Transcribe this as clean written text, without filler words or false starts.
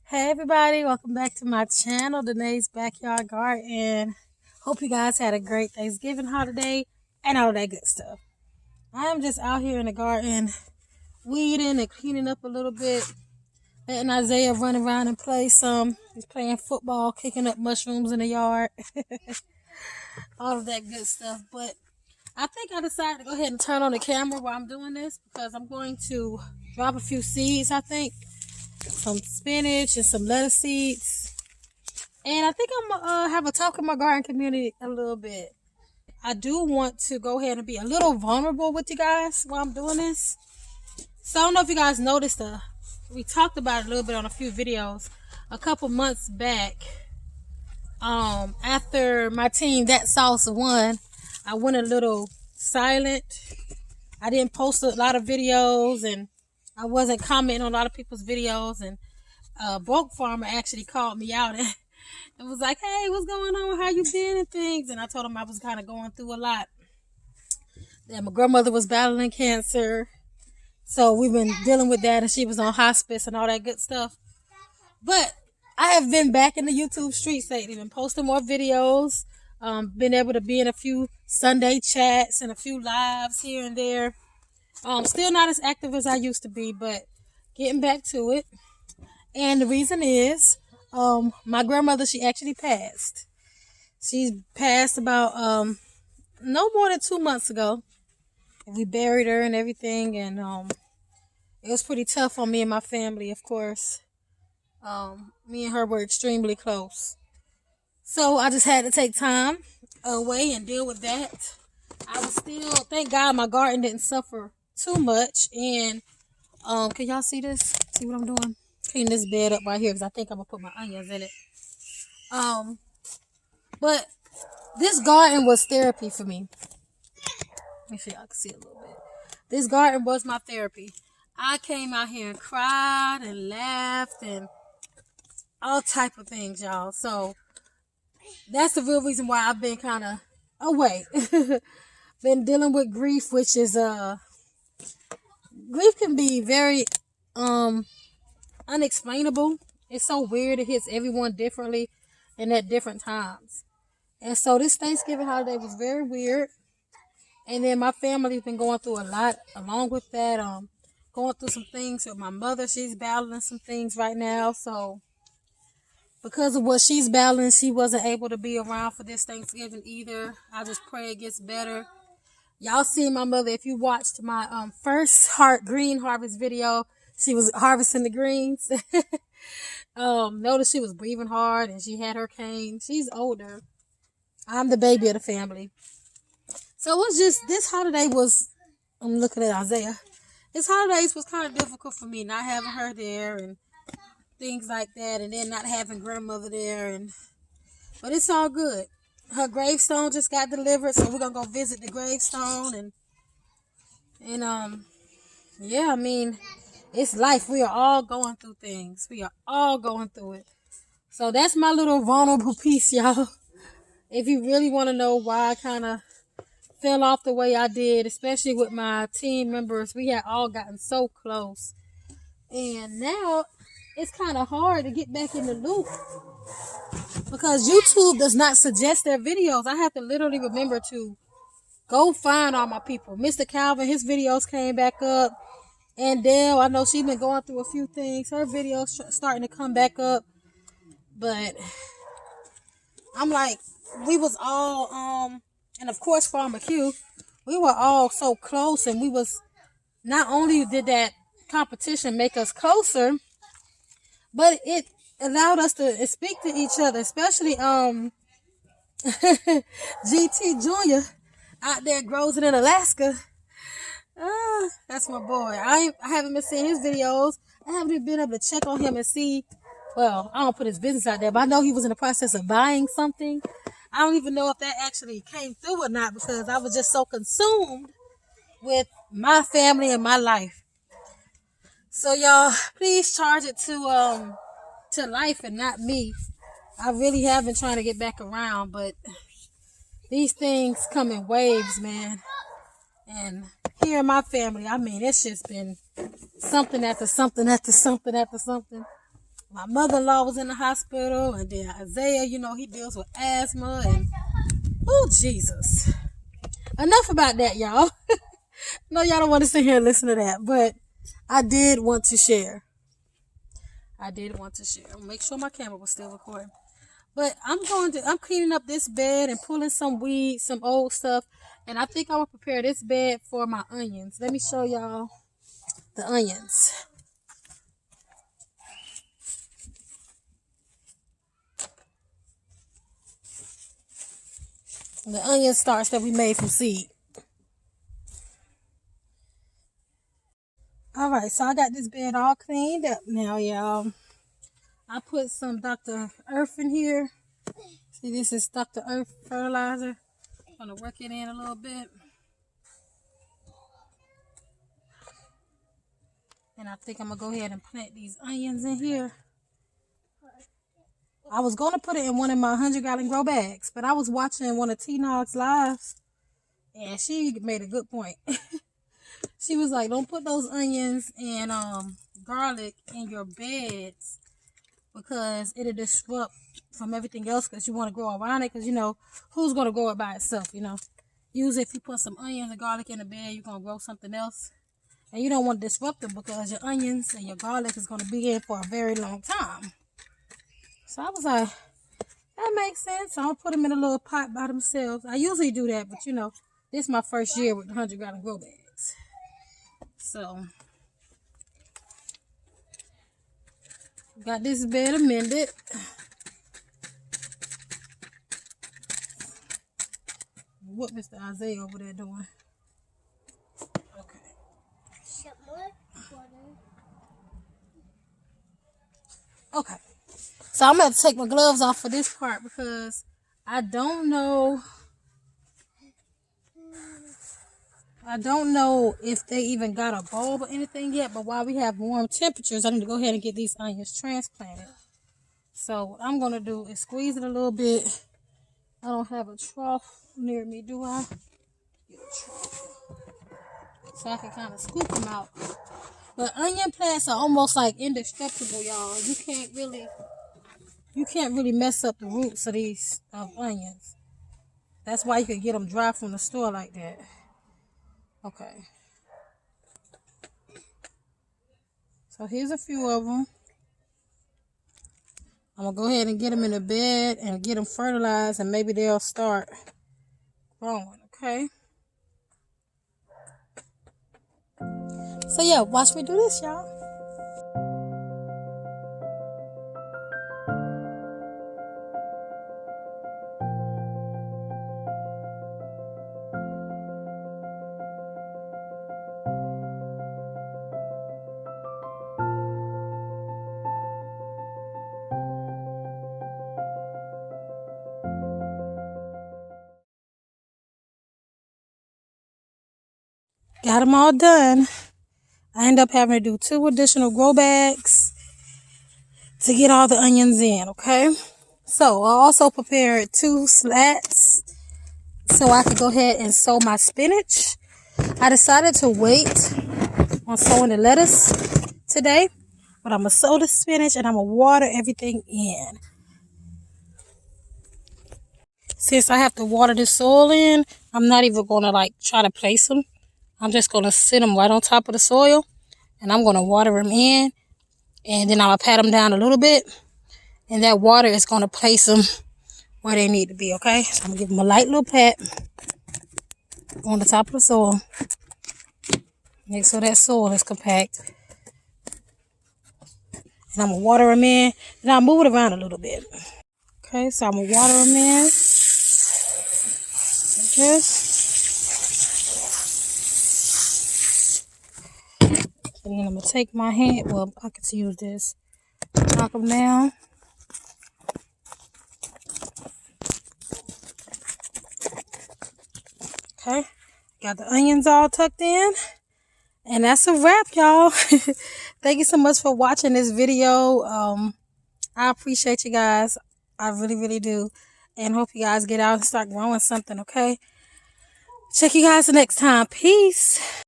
Hey everybody, welcome back to my channel, Danae's Backyard Garden. Hope you guys had a great Thanksgiving holiday and all that good stuff. I am just out here in the garden, weeding and cleaning up a little bit, letting Isaiah run around and play some. He's playing football, kicking up mushrooms in the yard, all of that good stuff. But I think I decided to go ahead and turn on the camera while I'm doing this because I'm going to drop a few seeds, I think. Some spinach and some lettuce seeds. And I think I'm gonna have a talk in my garden community a little bit. I do want to go ahead and be a little vulnerable with you guys while I'm doing this. So I don't know if you guys noticed, we talked about it a little bit on a few videos a couple months back. After my team that salsa won, I went a little silent. I didn't post a lot of videos and I wasn't commenting on a lot of people's videos. And Broke Farmer actually called me out and it was like, hey, what's going on? How you been and things? And I told him I was kind of going through a lot. That my grandmother was battling cancer. So we've been dealing with that and she was on hospice and all that good stuff. But I have been back in the YouTube streets lately, been posting more videos, been able to be in a few Sunday chats and a few lives here and there. Still not as active as I used to be, but getting back to it. And the reason is, my grandmother, she actually passed. She passed about no more than 2 months ago. We buried her and everything, and it was pretty tough on me and my family, of course. Me and her were extremely close. So I just had to take time away and deal with that. I was still, thank God my garden didn't suffer too much. And can y'all see this? See what I'm doing? Clean this bed up right here because I think I'm going to put my onions in it. But this garden was therapy for me. Let me see if y'all can see a little bit. This garden was my therapy. I came out here and cried and laughed and all type of things, y'all. So that's the real reason why I've been kind of away. Been dealing with grief, which is grief can be very unexplainable. It's so weird. It hits everyone differently and at different times. And so this Thanksgiving holiday was very weird. And then my family's been going through a lot along with that. Going through some things with my mother. She's battling some things right now. So because of what she's battling, she wasn't able to be around for this Thanksgiving either. I just pray it gets better. Y'all see my mother, if you watched my first green harvest video, she was harvesting the greens. Notice she was breathing hard and she had her cane. She's older. I'm the baby of the family. So it was just, this holiday was, I'm looking at Isaiah. This holidays was kind of difficult for me, not having her there and things like that, and then not having grandmother there. But it's all good. Her gravestone just got delivered, so we're gonna go visit the gravestone and yeah, I mean, it's life. We are all going through things. We are all going through it. So that's my little vulnerable piece, y'all. If you really want to know why I kind of fell off the way I did, especially with my team members, we had all gotten so close. And now it's kind of hard to get back in the loop because YouTube does not suggest their videos. I have to literally remember to go find all my people. Mr. Calvin, his videos came back up. And Dale, I know she's been going through a few things. Her videos starting to come back up. But I'm like, we was all, and of course Farmer Q, we were all so close. And we was, not only did that competition make us closer, but it allowed us to speak to each other, especially GT Jr. out there grazing in Alaska. That's my boy. I haven't been seeing his videos. I haven't even been able to check on him and see. Well, I don't put his business out there, but I know he was in the process of buying something. I don't even know if that actually came through or not because I was just so consumed with my family and my life. So y'all, please charge it to life and not me. I really have been trying to get back around, but these things come in waves, man. And here in my family, I mean, it's just been something after something after something after something. My mother-in-law was in the hospital, and then Isaiah, you know, he deals with asthma, and oh Jesus. Enough about that, y'all. No, y'all don't want to sit here and listen to that, but I did want to share. Make sure my camera was still recording. But I'm cleaning up this bed and pulling some weeds, some old stuff, and I think I'm gonna prepare this bed for my onions. Let me show y'all the onions. The onion starch that we made from seed. Alright, so I got this bed all cleaned up now, y'all. I put some Dr. Earth in here. See, this is Dr. Earth fertilizer. I'm gonna work it in a little bit. And I think I'm gonna go ahead and plant these onions in here. I was gonna put it in one of my 100-gallon grow bags, but I was watching one of T-Nog's lives, and she made a good point. She was like, don't put those onions and garlic in your beds because it'll disrupt from everything else because you want to grow around it because, you know, who's going to grow it by itself, you know. Usually if you put some onions and garlic in the bed, you're going to grow something else. And you don't want to disrupt them because your onions and your garlic is going to be in for a very long time. So I was like, that makes sense. So I'll put them in a little pot by themselves. I usually do that, but, you know, this is my first year with the 100-gallon grow bags. So, got this bed amended. What Mr. Isaiah over there doing? Okay. Okay. So I'm going to take my gloves off for this part because I don't know if they even got a bulb or anything yet, but while we have warm temperatures, I need to go ahead and get these onions transplanted. So what I'm going to do is squeeze it a little bit. I don't have a trough near me, do I? Get a trough. So I can kind of scoop them out. But onion plants are almost like indestructible, y'all. You can't really mess up the roots of these onions. That's why you can get them dry from the store like that. Okay. So here's a few of them. I'm going to go ahead and get them in the bed and get them fertilized, and maybe they'll start growing, okay? So yeah, watch me do this, y'all. Got them all done. I end up having to do 2 additional grow bags to get all the onions in, okay? So I also prepared 2 slats so I could go ahead and sow my spinach. I decided to wait on sowing the lettuce today, but I'm going to sow the spinach and I'm going to water everything in. Since I have to water the soil in, I'm not even going to try to place them. I'm just going to sit them right on top of the soil, and I'm going to water them in, and then I'm going to pat them down a little bit, and that water is going to place them where they need to be, okay? So I'm going to give them a light little pat on the top of the soil. Make sure that soil is compact. And I'm going to water them in, and I'll move it around a little bit. Okay, so I'm going to water them in. Like this. And then I'm going to take my hand, well, I could use this, knock them down. Okay, got the onions all tucked in. And that's a wrap, y'all. Thank you so much for watching this video. I appreciate you guys. I really, really do. And hope you guys get out and start growing something, okay? Check you guys the next time. Peace.